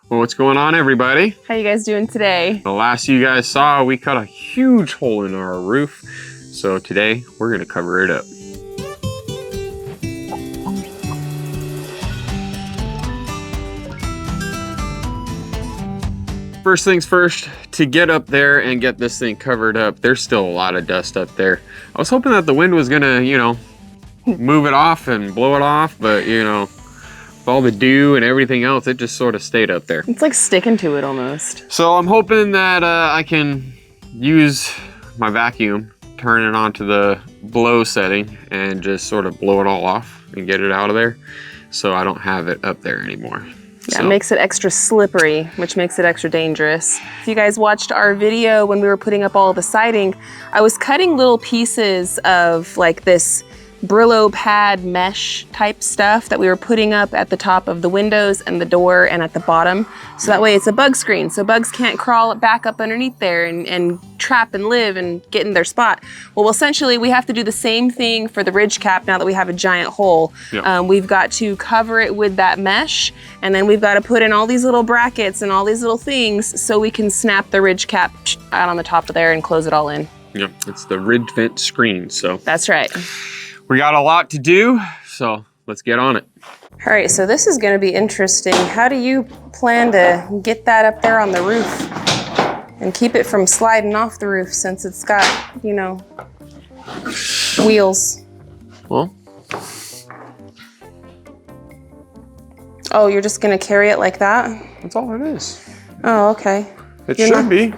Well, what's going on, everybody? How you guys doing today? The last you guys saw, we cut a huge hole in our roof. So today, we're gonna cover it up. First things first, to get up there and get this thing covered up, there's still a lot of dust up there. I was hoping that the wind was gonna, move it off and blow it off, but with all the dew and everything else, it just sort of stayed up there. It's like sticking to it almost. So I'm hoping that I can use my vacuum, turn it onto the blow setting, and just sort of blow it all off and get it out of there so I don't have it up there anymore. Yeah, it makes it extra slippery, which makes it extra dangerous. If you guys watched our video when we were putting up all the siding, I was cutting little pieces of like this Brillo pad mesh type stuff that we were putting up at the top of the windows and the door and at the bottom. So that way it's a bug screen. So bugs can't crawl back up underneath there and trap and live and get in their spot. Well, essentially we have to do the same thing for the Ridgecap now that we have a giant hole. Yep. We've got to cover it with that mesh, and then we've got to put in all these little brackets and all these little things so we can snap the Ridgecap out on the top of there and close it all in. Yep, it's the Ridge Vent screen, so. That's right. We got a lot to do, so let's get on it. All right, so this is gonna be interesting. How do you plan to get that up there on the roof and keep it from sliding off the roof since it's got, wheels? Well. Oh, you're just gonna carry it like that? That's all it is. Oh, okay. It should be.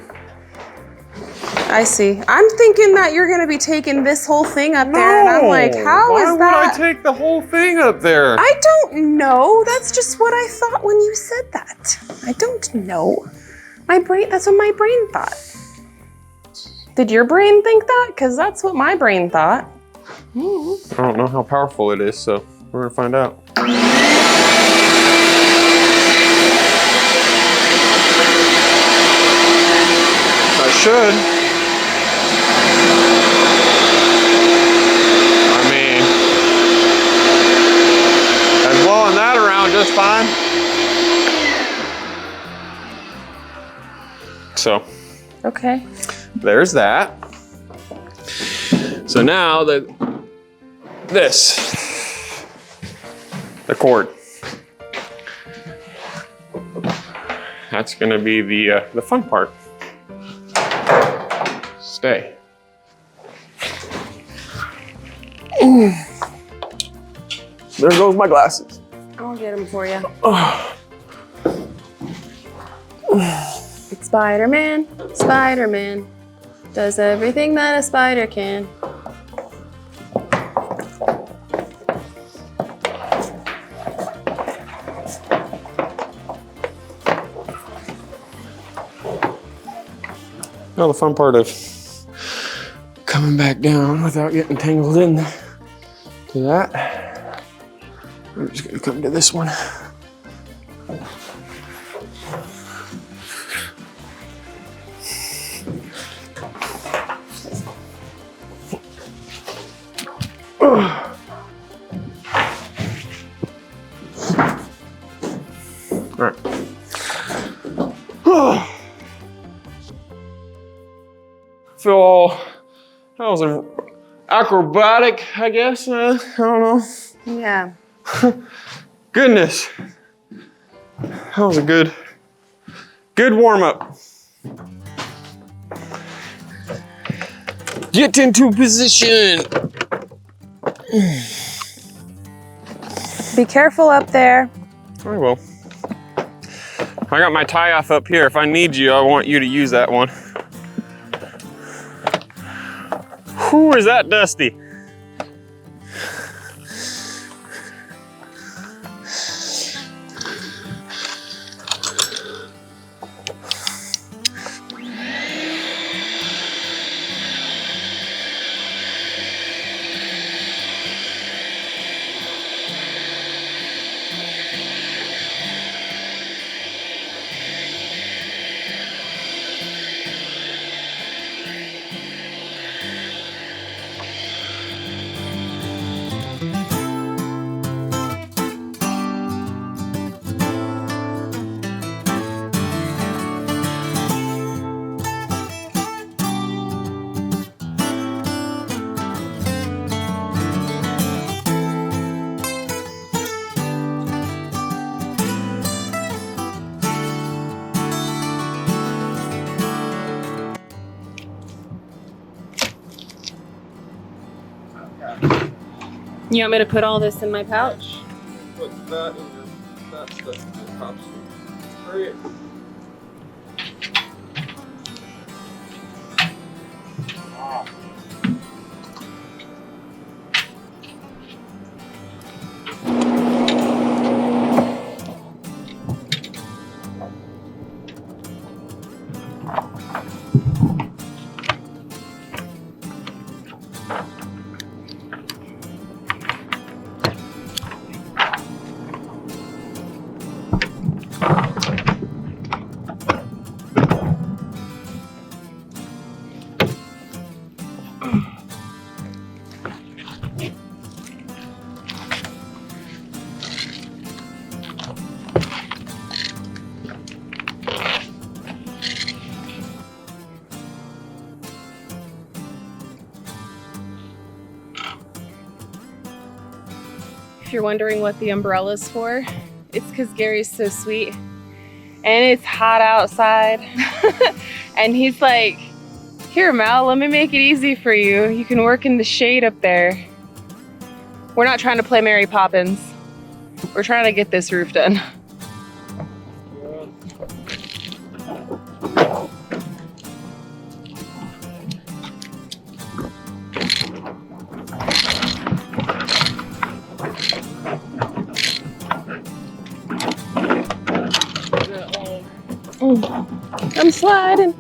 I see. I'm thinking that you're gonna be taking this whole thing up there, and I'm like, how is that? Why would I take the whole thing up there? I don't know. That's just what I thought when you said that. I don't know. That's what my brain thought. Did your brain think that? Because that's what my brain thought. I don't know how powerful it is, so we're gonna find out. I should. Blowing that around just fine. So. Okay. There's that. So now the cord. That's gonna be the fun part. Stay. Ooh. There goes my glasses. I'll get them for you. It's Spider-Man. Spider-Man does everything that a spider can. Now the fun part of coming back down without getting tangled in to that. We're just gonna come to this one. All right. Feel that was an acrobatic, I guess. I don't know. Yeah. Goodness, that was a good warm up. Get into position. Be careful up there. I will. I got my tie off up here. If I need you, I want you to use that one. Whew, is that dusty? You want me to put all this in my pouch? Put that in that stuff in your pouch. Hurry it. Wow. If you're wondering what the umbrella's for, it's because Gary's so sweet and it's hot outside. And he's like, here, Mal, let me make it easy for you. You can work in the shade up there. We're not trying to play Mary Poppins. We're trying to get this roof done. I'm sliding.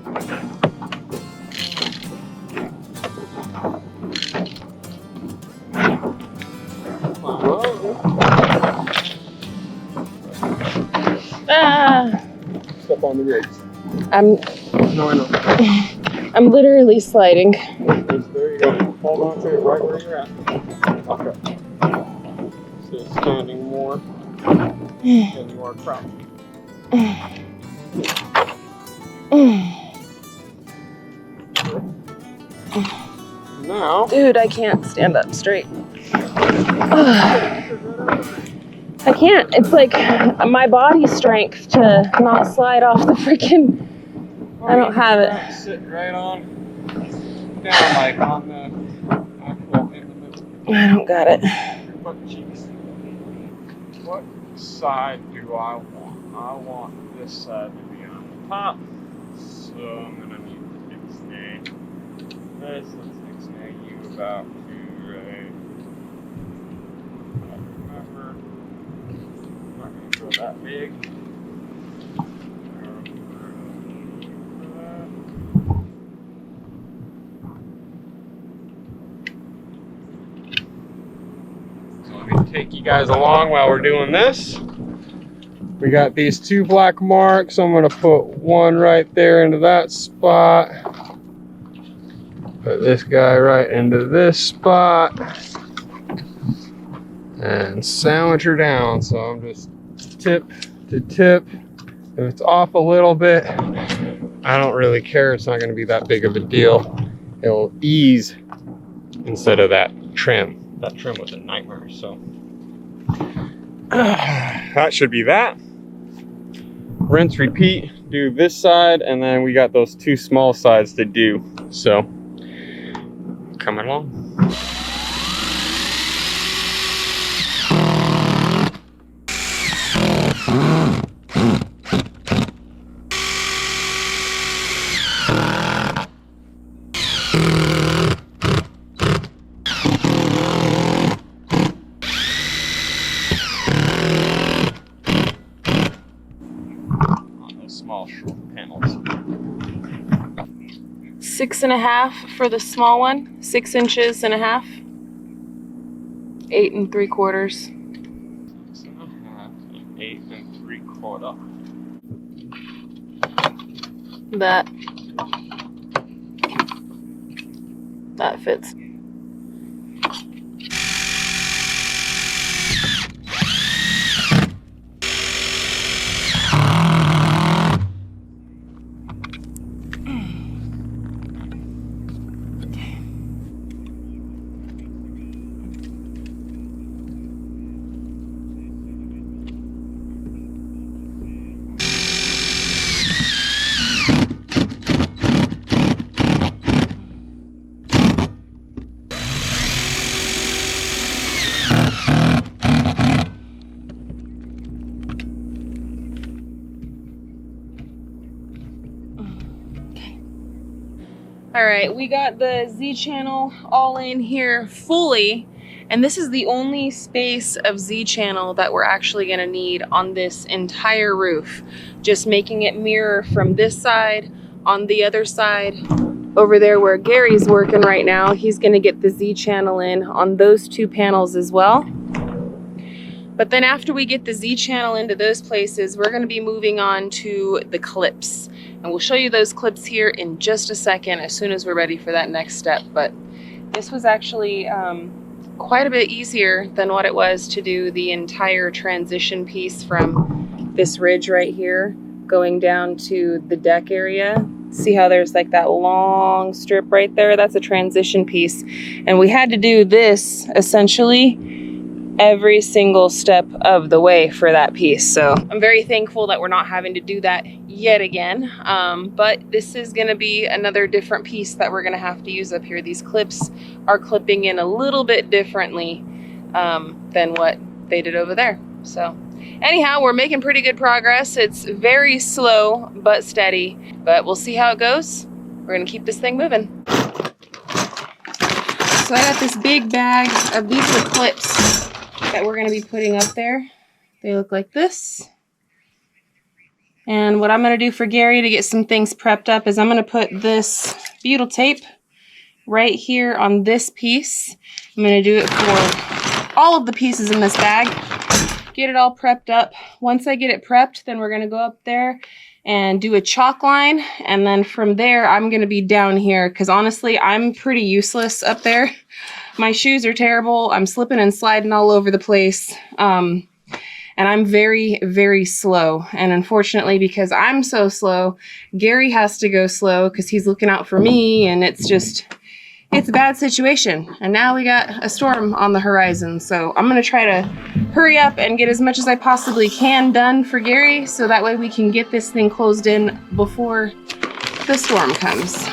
Ah. Step on the ridge. No, I know. I'm literally sliding. There you go. Hold on to it right where you're at. Okay. So standing more than you are crouching. Now, Dude, I can't stand up straight. I can't. It's like my body strength to not slide off the freaking. I don't have it. Sit right on down, like on the actual in the middle. I don't got it. Butt cheeks. What side do I want? I want this side to be on the top. So I'm gonna need to ixnay this. Let's ixnay you about to right. Remember, I'm not gonna go that big. So let me take you guys along while we're doing this. We got these two black marks. I'm gonna put one right there into that spot. Put this guy right into this spot. And sandwich her down. So I'm just tip to tip. If it's off a little bit, I don't really care. It's not gonna be that big of a deal. It'll ease instead of that trim. That trim was a nightmare, so. That should be that. Rinse, repeat, do this side, and then we got those two small sides to do. So, coming along. Small panels. 6.5 for the small one. 6 inches and a half. 8 3/4. 6.5 and 8 3/4. That fits. All right, we got the Z channel all in here fully, and this is the only space of Z channel that we're actually gonna need on this entire roof. Just making it mirror from this side, on the other side, over there where Gary's working right now, he's gonna get the Z channel in on those two panels as well. But then after we get the Z channel into those places, we're gonna be moving on to the clips. And we'll show you those clips here in just a second as soon as we're ready for that next step. But this was actually quite a bit easier than what it was to do the entire transition piece from this ridge right here going down to the deck area. See how there's like that long strip right there? That's a transition piece. And we had to do this essentially every single step of the way for that piece. So I'm very thankful that we're not having to do that yet again. But this is gonna be another different piece that we're gonna have to use up here. These clips are clipping in a little bit differently than what they did over there. So anyhow, we're making pretty good progress. It's very slow but steady, but we'll see how it goes. We're gonna keep this thing moving. So I got this big bag of these are clips that we're gonna be putting up there. They look like this. And what I'm gonna do for Gary to get some things prepped up is I'm gonna put this butyl tape right here on this piece. I'm gonna do it for all of the pieces in this bag. Get it all prepped up. Once I get it prepped, then we're gonna go up there and do a chalk line. And then from there, I'm gonna be down here because honestly, I'm pretty useless up there. My shoes are terrible. I'm slipping and sliding all over the place. And I'm very, very slow. And unfortunately, because I'm so slow, Gary has to go slow because he's looking out for me, and it's a bad situation. And now we got a storm on the horizon. So I'm gonna try to hurry up and get as much as I possibly can done for Gary, so that way we can get this thing closed in before the storm comes.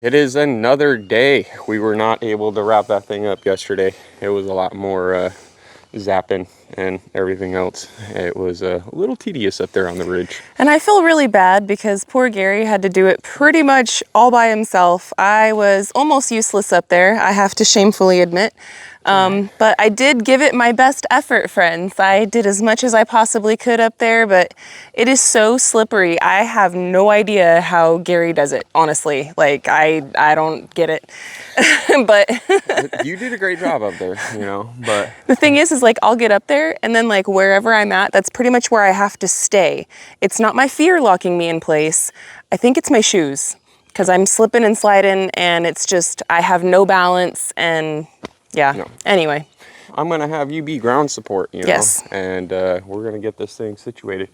It is another day. We were not able to wrap that thing up yesterday. It was a lot more zapping and everything else. It was a little tedious up there on the ridge. And I feel really bad because poor Gary had to do it pretty much all by himself. I was almost useless up there, I have to shamefully admit. But I did give it my best effort, friends. I did as much as I possibly could up there, but it is so slippery. I have no idea how Gary does it, honestly. Like, I don't get it. But You did a great job up there, you know, but the thing is like I'll get up there and then like wherever I'm at, that's pretty much where I have to stay. It's not my fear locking me in place. I think it's my shoes because I'm slipping and sliding and it's just, I have no balance and yeah. No. Anyway. I'm going to have you be ground support, you know, Yes. and we're going to get this thing situated.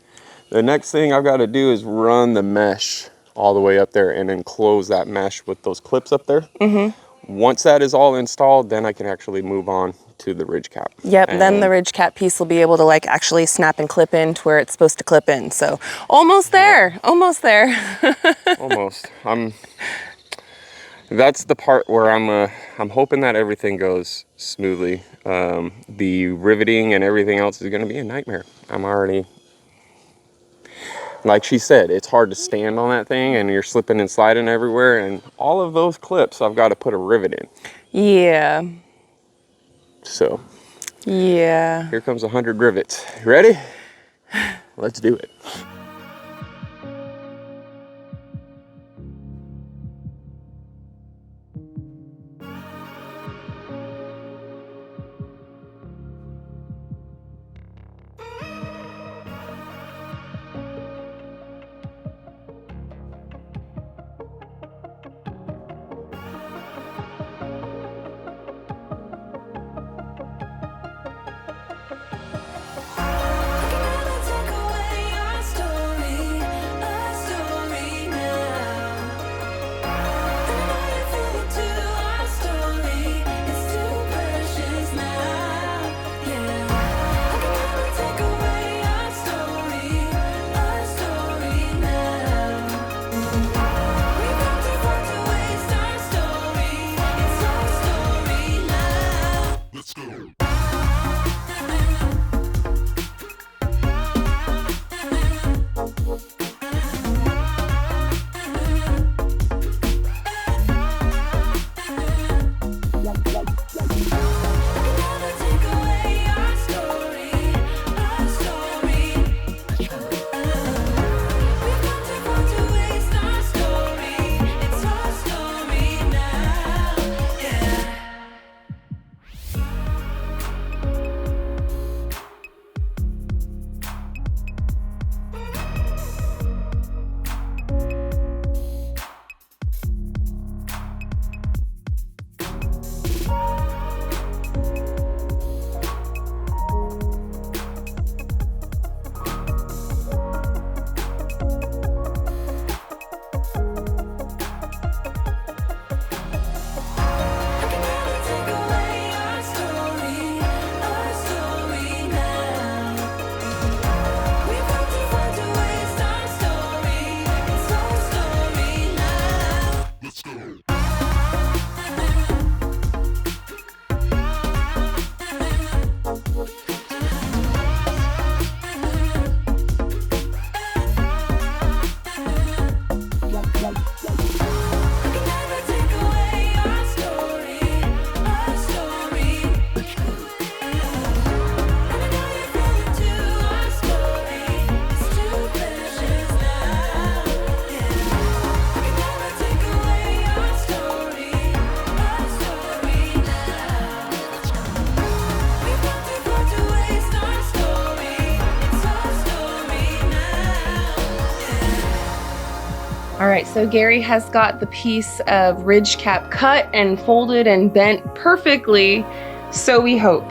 The next thing I've got to do is run the mesh all the way up there and then close that mesh with those clips up there. Mm-hmm. Once that is all installed, then I can actually move on to the Ridgecap. Yep, then the Ridgecap piece will be able to like actually snap and clip in to where it's supposed to clip in. So almost there, almost there. Almost. That's the part where I'm hoping that everything goes smoothly. The riveting and everything else is going to be a nightmare. I'm already, like she said, it's hard to stand on that thing and you're slipping and sliding everywhere, and all of those clips I've got to put a rivet in. Yeah. So Yeah. here comes 100 rivets. You ready? Let's do it. All right, so Gary has got the piece of Ridgecap cut and folded and bent perfectly, so we hope.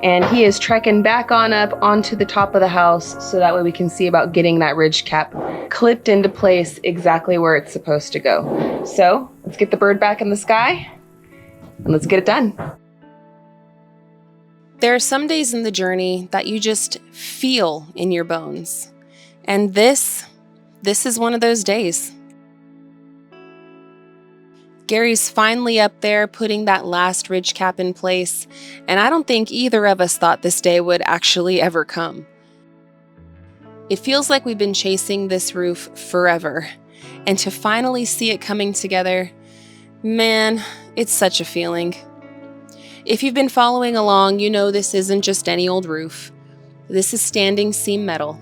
And he is trekking back on up onto the top of the house so that way we can see about getting that Ridgecap clipped into place exactly where it's supposed to go. So let's get the bird back in the sky and let's get it done. There are some days in the journey that you just feel in your bones. And this is one of those days. Gary's finally up there putting that last Ridgecap in place, and I don't think either of us thought this day would actually ever come. It feels like we've been chasing this roof forever, and to finally see it coming together, man, it's such a feeling. If you've been following along, you know this isn't just any old roof. This is standing seam metal.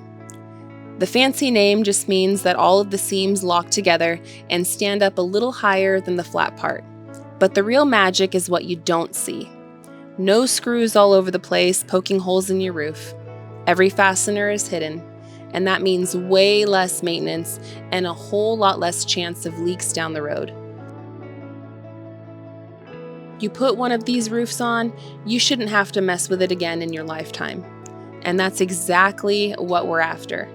The fancy name just means that all of the seams lock together and stand up a little higher than the flat part. But the real magic is what you don't see. No screws all over the place poking holes in your roof. Every fastener is hidden, and that means way less maintenance and a whole lot less chance of leaks down the road. You put one of these roofs on, you shouldn't have to mess with it again in your lifetime. And that's exactly what we're after.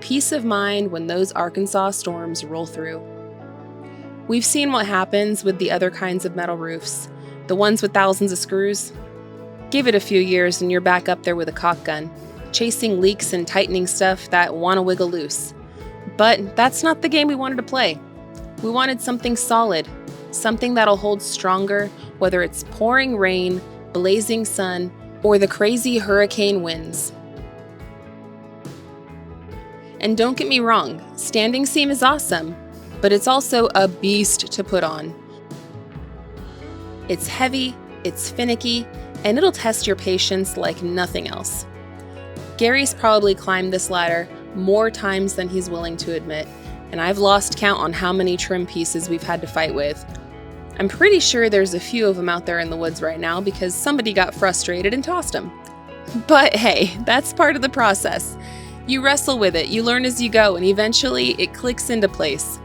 Peace of mind when those Arkansas storms roll through. We've seen what happens with the other kinds of metal roofs, the ones with thousands of screws. Give it a few years and you're back up there with a caulk gun, chasing leaks and tightening stuff that want to wiggle loose. But that's not the game we wanted to play. We wanted something solid, something that'll hold stronger, whether it's pouring rain, blazing sun, or the crazy hurricane winds. And don't get me wrong, standing seam is awesome, but it's also a beast to put on. It's heavy, it's finicky, and it'll test your patience like nothing else. Gary's probably climbed this ladder more times than he's willing to admit, and I've lost count on how many trim pieces we've had to fight with. I'm pretty sure there's a few of them out there in the woods right now because somebody got frustrated and tossed them. But hey, that's part of the process. You wrestle with it, you learn as you go, and eventually it clicks into place.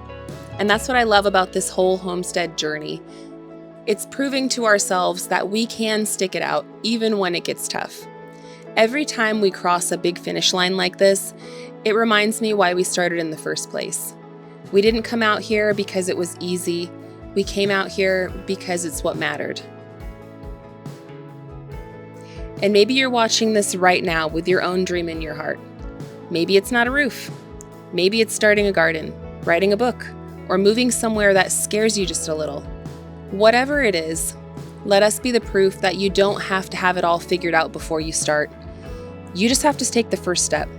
And that's what I love about this whole homestead journey. It's proving to ourselves that we can stick it out even when it gets tough. Every time we cross a big finish line like this, it reminds me why we started in the first place. We didn't come out here because it was easy. We came out here because it's what mattered. And maybe you're watching this right now with your own dream in your heart. Maybe it's not a roof. Maybe it's starting a garden, writing a book, or moving somewhere that scares you just a little. Whatever it is, let us be the proof that you don't have to have it all figured out before you start. You just have to take the first step.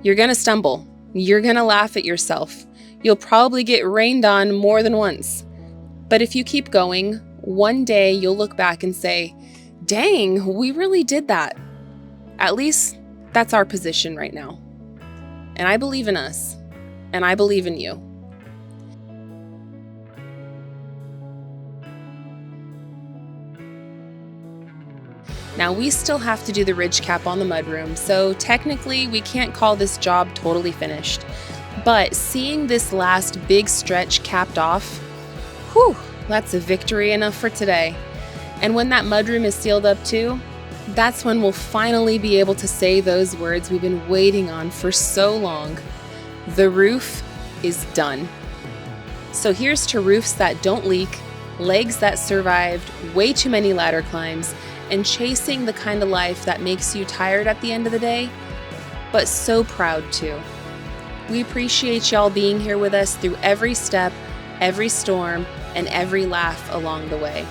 You're gonna stumble. You're gonna laugh at yourself. You'll probably get rained on more than once. But if you keep going, one day you'll look back and say, dang, we really did that. At least that's our position right now. And I believe in us, and I believe in you. Now we still have to do the Ridgecap on the mudroom, so technically we can't call this job totally finished. But seeing this last big stretch capped off, whew, that's a victory enough for today. And when that mudroom is sealed up too, that's when we'll finally be able to say those words we've been waiting on for so long. The roof is done. So here's to roofs that don't leak, legs that survived way too many ladder climbs, and chasing the kind of life that makes you tired at the end of the day, but so proud too. We appreciate y'all being here with us through every step, every storm, and every laugh along the way.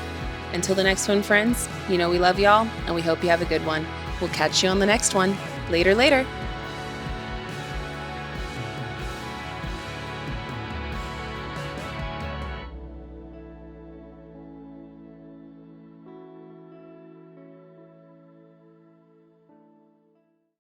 Until the next one, friends, you know we love y'all, and we hope you have a good one. We'll catch you on the next one. Later.